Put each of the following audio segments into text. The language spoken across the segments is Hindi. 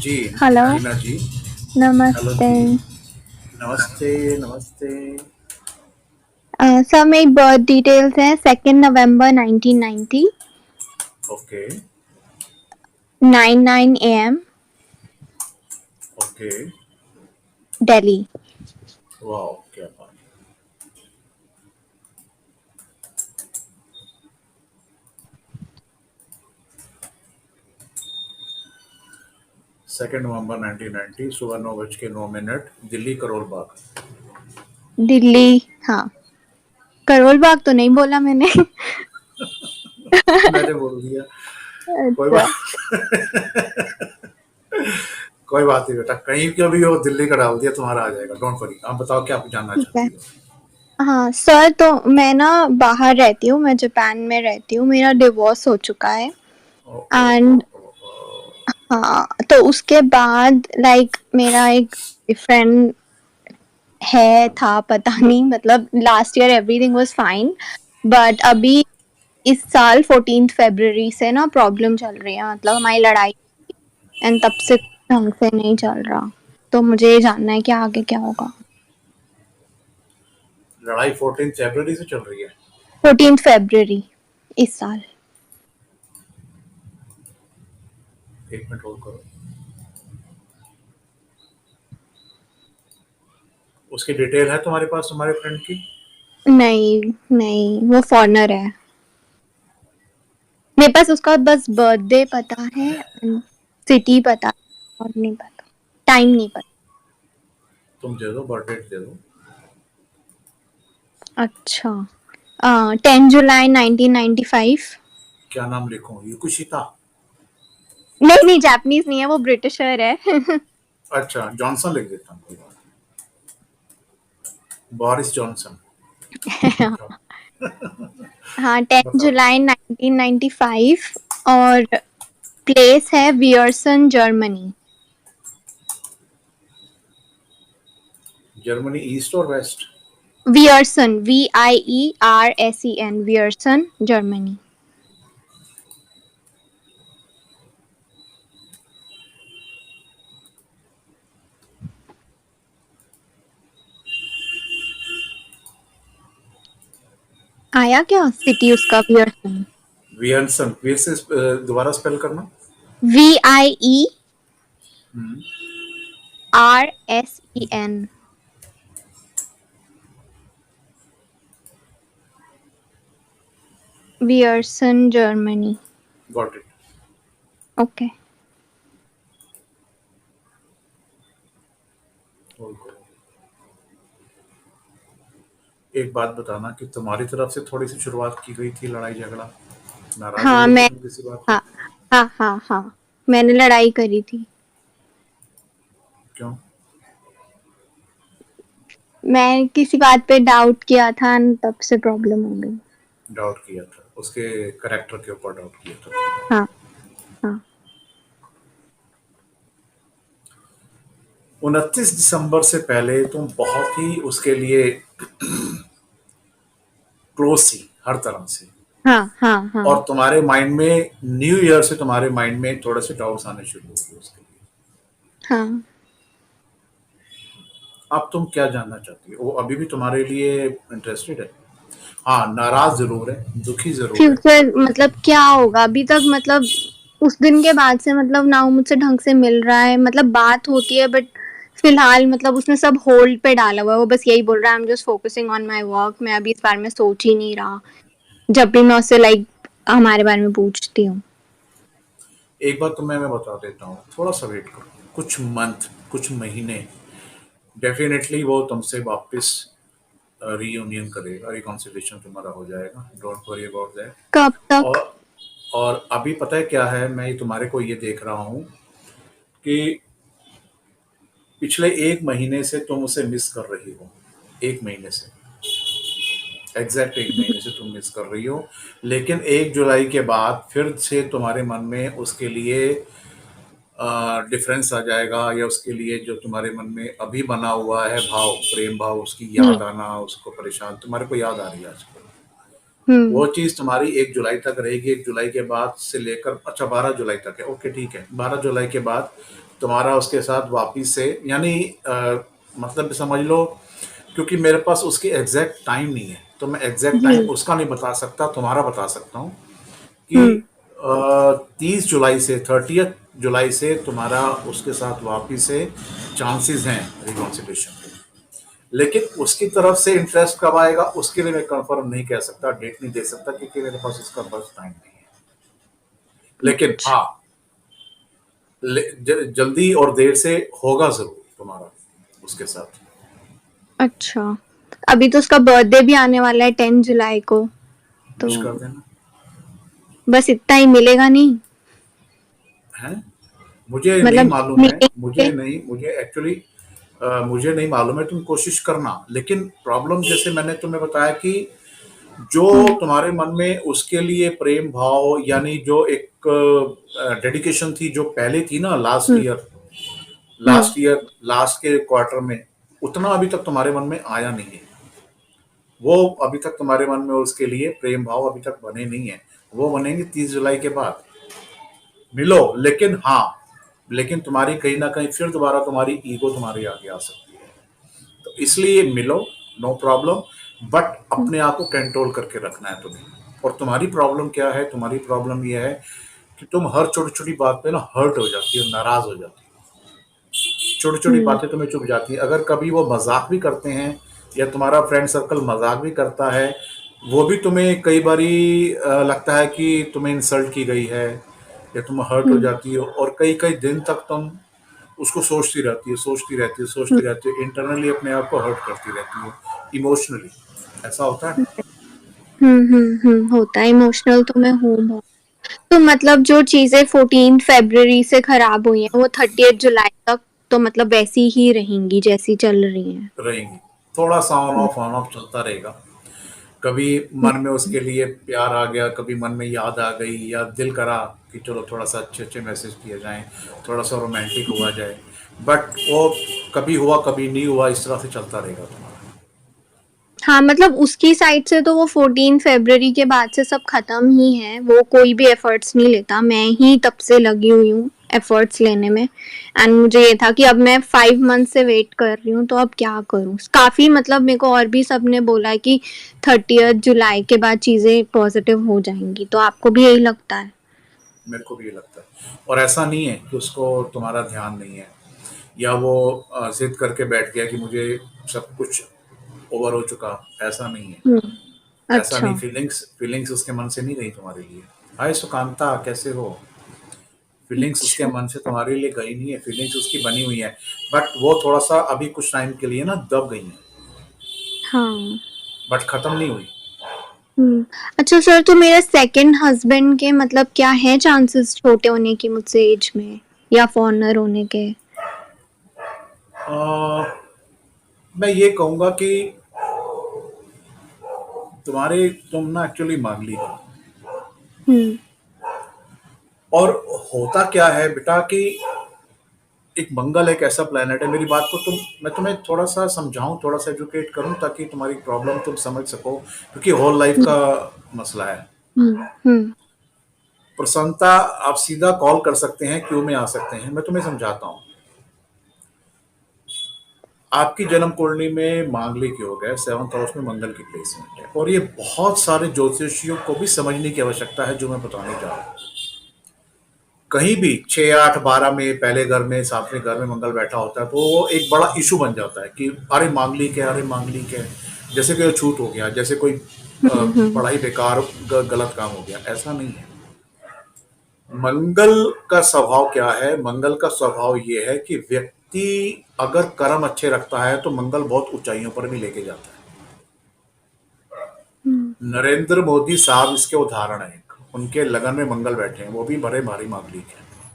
जी, हेलो, रीना जी। हेलो नमस्ते। जी। नमस्ते, नमस्ते। सर मेरी बर्थ डिटेल्स हैं 2nd November 1990, okay, 9 AM, okay. Delhi. Wow, क्या बात। 2 नवंबर 1990, सुबह 9:09, दिल्ली करोल बाग। दिल्ली, हाँ। करोल बाग तो नहीं बोला मैंने। मैंने बोल दिया। कोई अच्छा। बात कोई बात नहीं बेटा, कहीं का भी हो दिल्ली का डाल दिया तुम्हारा आ जाएगा, डोंट वरी। आप बताओ क्या आप जानना ठीक है। चाहती हो। हाँ सर, तो मैं ना बाहर रहती हूँ, मैं जापान में रहती हूँ, मेरा डिवोर्स हो चुका है। ओ, ओ, ओ, एंड ओ, ओ। हाँ, तो उसके बाद मेरा एक फ्रेंड था, पता नहीं, मतलब last year everything was fine, but अभी इस साल 14 फरवरी से ना प्रॉब्लम चल रही है, मतलब हमारी लड़ाई, एंड तब से ढंग से नहीं चल रहा। तो मुझे ये जानना है कि आगे क्या होगा। लड़ाई 14 फरवरी से चल रही है। 14 फरवरी इस साल। एक मिनट होल्ड करो। उसकी डिटेल है तुम्हारे पास तुम्हारे फ्रेंड की। नहीं नहीं, वो फॉरनर है। मेरे पास उसका बस बर्थडे पता है, सिटी पता है, और नहीं पता, टाइम नहीं पता। तुम दे दो, बर्थ डेट दे दो। अच्छा, 10 जुलाई 1995। क्या नाम लिखूं, युकुशिता। नहीं नहीं, जापानीज नहीं है, वो ब्रिटिशर है। अच्छा, जॉनसन लिख देता हूँ, कोई बात नहीं। Boris Johnson. हाँ, 10 बताओ। जुलाई 1995, और प्लेस है वियर्सन, जर्मनी। जर्मनी ईस्ट और west. Viersen, VIERSEN, Viersen, Germany. आया क्या सिटी उसका, वियर्सन? वियर्सन, फिर से दोबारा स्पेल करना। हम्म, VIERSEN, Viersen, Germany. Got it. Okay. एक बात बताना कि तुम्हारी तरफ से थोड़ी सी शुरुआत की गई थी लड़ाई झगड़ा। नाराज हो हाँ गई थी मैं तुम किसी बात पे। हाँ हाँ हाँ हाँ, मैंने लड़ाई करी थी। क्यों। मैं किसी बात पे डाउट किया था, तब से प्रॉब्लम हो गई। डाउट किया था उसके करेक्टर के ऊपर, डाउट किया था। हाँ हाँ। 29 दिसंबर से पहले तुम बहुत ही उसके लिए क्लोज थी हर तरह से। हाँ हाँ हाँ और तुम्हारे माइंड में न्यू ईयर से तुम्हारे माइंड में थोड़े से डाउट्स आने शुरू हो गए उसके लिए। हाँ। अब तुम क्या जानना चाहती हो, वो अभी भी तुम्हारे लिए इंटरेस्टेड है। हाँ, नाराज जरूर है, दुखी जरूर है। फ्यूचर मतलब क्या होगा अभी तक, मतलब उस दिन के बाद से, मतलब ना वो मुझसे ढंग से मिल रहा है, मतलब बात होती है बट फिलहाल मतलब उसने सब होल्ड पे डाला हुआ है। वो बस यही बोल रहा है, I am just focusing on my work, मैं अभी इस बारे में सोच ही नहीं रहा, जब भी मैं उससे हमारे बारे में पूछती हूँ। एक बात तो मैं बता देता हूँ, थोड़ा सा वेट करो, कुछ मंथ, कुछ महीने। डेफिनेटली वो तुमसे वापस रीयूनियन करेगा, रिकॉन्सिलेशन तुम्हारा हो जाएगा, डोंट वरी अबाउट दैट। कब तक? और और अभी पता है क्या है, मैं तुम्हारे को ये देख रहा हूँ कि पिछले 1 महीने से तुम उसे मिस कर रही हो। 1 महीने से, एग्जैक्ट 1 महीने से तुम मिस कर रही हो। लेकिन 1 जुलाई के बाद फिर से तुम्हारे मन में उसके लिए डिफरेंस आ जाएगा, या उसके लिए जो तुम्हारे मन में अभी बना हुआ है भाव, प्रेम भाव, उसकी हम्म याद आना, उसको परेशान, तुम्हारे को याद आ रही है आजकल। हम्म वो चीज तुम्हारी 1 जुलाई तक रहेगी। 1 जुलाई के बाद से लेकर, अच्छा 12 जुलाई तक है, ओके ठीक है, 12 जुलाई के बाद तुम्हारा उसके साथ वापिस से, यानी मतलब समझ लो, क्योंकि मेरे पास उसकी एग्जैक्ट टाइम नहीं है, तो मैं एग्जैक्ट टाइम जी। उसका नहीं बता सकता, तुम्हारा बता सकता हूँ कि हुँ। 30 जुलाई से 30 जुलाई से तुम्हारा उसके साथ वापिस से चांसेस हैं रिकॉन्सिलेशन के। लेकिन उसकी तरफ से इंटरेस्ट कब आएगा उसके लिए मैं कंफर्म नहीं कह सकता, डेट नहीं दे सकता, क्योंकि मेरे पास उसका बर्थ टाइम नहीं है। लेकिन अच्छा। हाँ, जल्दी और देर से होगा जरूर तुम्हारा उसके साथ। अच्छा। अभी तो उसका बर्थडे भी आने वाला है 10 जुलाई को, विश तो कर देना। बस इतना ही मिलेगा नहीं? है, मुझे नहीं मतलब मालूम है, मिलेंगे? मुझे एक्चुअली मुझे नहीं मालूम है, तुम कोशिश करना। लेकिन प्रॉब्लम जैसे मैंने तुम्हें बताया कि जो हुँ, तुम्हारे मन में उसके लिए प्रेम भाव, यानी जो एक डेडिकेशन थी जो पहले थी ना, लास्ट हुँ, ईयर, हुँ, लास्ट के क्वार्टर में, उतना अभी तक तुम्हारे मन में आया नहीं है। वो अभी तक तुम्हारे मन में उसके लिए प्रेम भाव अभी तक बने नहीं है। वो बनेंगे 30 जुलाई के बाद। मिलो, लेकिन हाँ, लेकिन तुम्हारी कहीं ना कहीं फिर दोबारा तुम्हारी ईगो तुम्हारे आगे आ सकती है, तो इसलिए मिलो, नो प्रॉब्लम। बट हुँ, अपने आप को कंट्रोल करके रखना है तुम्हें। और तुम्हारी प्रॉब्लम क्या है, तुम्हारी प्रॉब्लम यह है कि तुम हर छोटी छोटी बात पे ना हर्ट हो जाती हो, नाराज हो जाती हो। छोटी छोटी हुँ, बातें तुम्हें चुभ जाती हैं। अगर कभी वो मजाक भी करते हैं, या तुम्हारा फ्रेंड सर्कल मजाक भी करता है, वो भी तुम्हें कई बारी लगता है कि तुम्हें इंसल्ट की गई है, या तुम हर्ट हो हुँ, जाती हो, और कई कई दिन तक तुम उसको सोचती रहती है, सोचती रहती है, हुँ, सोचती रहती है, इंटरनली अपने आप को हर्ट करती रहती है, इमोशनली। ऐसा होता है। हुँ, हुँ, हुँ, होता है। इमोशनल तो मैं हूँ बहुत। तो मतलब जो चीज़ें 14 फरवरी से खराब हुई हैं, वो 30th जुलाई तक तो मतलब वैसी ही रहेंगी जैसी चल रही हैं? रहेंगी। थोड़ा सा हुँ, ऑन ऑफ चलता रहेगा। कभी हुँ, मन में उसके लिए प्यार आ गया, कभी मन में याद आ गई, या दिल करा कि चलो थोड़ा सा अच्छे अच्छे मैसेज किए जाएं, थोड़ा सा रोमांटिक हुआ जाए। बट वो कभी हुआ कभी नहीं हुआ, इस तरह से चलता रहेगा तुम्हारा। हाँ, मतलब उसकी साइड से तो वो 14 फरवरी के बाद से सब खत्म ही है, वो कोई भी एफर्ट्स नहीं लेता, मैं ही तब से लगी हुई हूँ एफर्ट्स लेने में। एंड मुझे ये था कि अब मैं 5 मंथ से वेट कर रही हूँ, तो अब क्या करूँ? काफ़ी मतलब मेरे को और भी सबने बोला है कि 30th जुलाई के बाद चीज़ें पॉजिटिव हो जाएंगी, तो आपको भी यही लगता है? मेरे को भी ये लगता है। और ऐसा नहीं है कि उसको तुम्हारा ध्यान नहीं है, या वो जिद करके बैठ गया कि मुझे सब कुछ ओवर हो चुका। ऐसा नहीं है। हुँ, ऐसा नहीं, अच्छा। फीलिंग्स फीलिंग्स उसके मन से नहीं रही तुम्हारे लिए। हाय सुकांता, कैसे हो? फीलिंग्स उसके अच्छा। मन से तुम्हारे लिए गई नहीं है, फीलिंग्स उसकी बनी हुई है। बट वो थोड़ा सा अभी कुछ टाइम के लिए ना दब गई हैं, हाँ। बट खत्म नहीं हुई। हुँ। अच्छा सर, तो मेरा सेकंड हस्बैंड के मतलब क्या है चांसेस छोटे होने की मुझसे एज में, या फॉरेनर होने के? अ, मैं ये कहूंगा कि तुम ना एक्चुअली मांगलिक हो। हुँ, और होता क्या है बेटा कि एक मंगल एक ऐसा प्लेनेट है, मेरी बात को मैं तुम्हें थोड़ा सा समझाऊं, थोड़ा सा एजुकेट करूं, ताकि तुम्हारी प्रॉब्लम तुम समझ सको, क्योंकि होल लाइफ हुँ, का मसला है। हुँ, हुँ, प्रसन्नता, आप सीधा कॉल कर सकते हैं, क्यों में आ सकते हैं, मैं तुम्हें समझाता हूँ। आपकी जन्म कुंडली में मांगलिक योग है, 7th हाउस में मंगल की प्लेसमेंट है, और ये बहुत सारे ज्योतिषियों को भी समझने की आवश्यकता है, जो मैं बताने जा रहा हूँ। कहीं भी 6, 8, 12 में पहले घर में 7वें घर में मंगल बैठा होता है, तो वो एक बड़ा इशू बन जाता है कि अरे मांगलिक है, अरे मांगलिक है, जैसे कोई छूट हो गया, जैसे कोई हुँ, हुँ, पढ़ाई बेकार, गलत काम हो गया। ऐसा नहीं है। मंगल का स्वभाव क्या है? मंगल का स्वभाव ये है कि व्यक्ति अगर कर्म अच्छे रखता है तो मंगल बहुत ऊंचाइयों पर भी लेके जाता है। हुँ, नरेंद्र मोदी साहब इसके उदाहरण हैं। उनके लगन में मंगल बैठे हैं, वो भी बड़े भारी मांगलिक हैं। हुँ,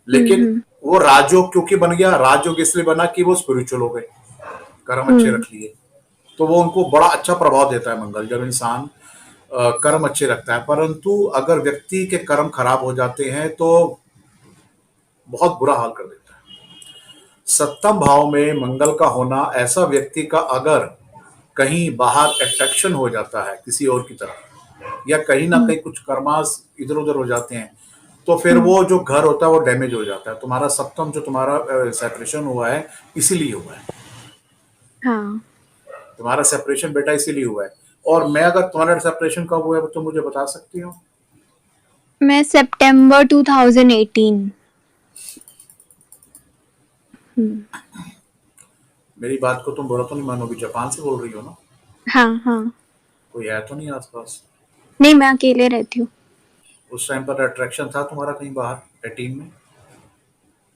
लेकिन हुँ, वो राजयोग क्योंकि बन गया, राजयोग इसलिए बना कि वो स्पिरिचुअल हो गए, कर्म अच्छे हुँ, रख लिए। तो वो उनको बड़ा अच्छा प्रभाव देता है मंगल, जब इंसान कर्म अच्छे रखता है। परंतु अगर व्यक्ति के कर्म खराब हो जाते हैं तो बहुत बुरा हाल कर देता है। सप्तम भाव में मंगल का होना, ऐसा व्यक्ति का अगर कहीं बाहर अट्रैक्शन हो जाता है किसी और की तरफ, या कहीं ना हुँ, कहीं कुछ कर्मास इधर उधर हो जाते हैं, तो फिर हम्म, वो जो घर होता है वो डैमेज हो जाता है। तुम्हारा सप्तम जो तुम्हारा सेपरेशन हुआ है इसीलिए हुआ है। हाँ। तुम्हारा सेपरेशन बेटा इसीलिए हुआ है। और मैं अगर तुम्हारा सेपरेशन कब हुआ है तो मुझे बता सकती हो? मैं सितंबर 2018। हम्म, मेरी बात को तुम बुरा तो नहीं मानोगी, जापान से बोल रही हो ना? हाँ हाँ। कोई है तो नहीं आसपास? नहीं, मैं अकेले रहती हूँ। उस टाइम पर अट्रैक्शन था तुम्हारा कहीं बाहर 18 में?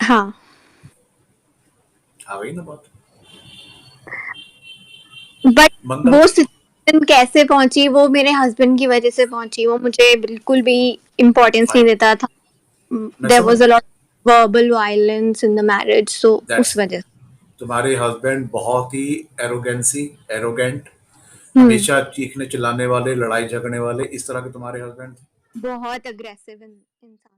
हाँ। आ गई ना बात। बट मंगल। वो सिचुएशन कैसे पहुंची, वो मेरे हस्बैंड की वजह से पहुंची। वो मुझे बिल्कुल भी इम्पोर्टेंस नहीं फाइन। देता था। मैं देयर समझ। Was a lot verbal violence in the marriage, so उस दैट्स। वजह से। तुम्हारे हस्बैंड बहुत ही एरोगेंट, हम्म। हमेशा चीखने चिल्लाने वाले, लड़ाई झगड़ने वाले, इस तरह के तुम्हारे हस्बैंड थे? बहुत अग्रेसिव इंसान था।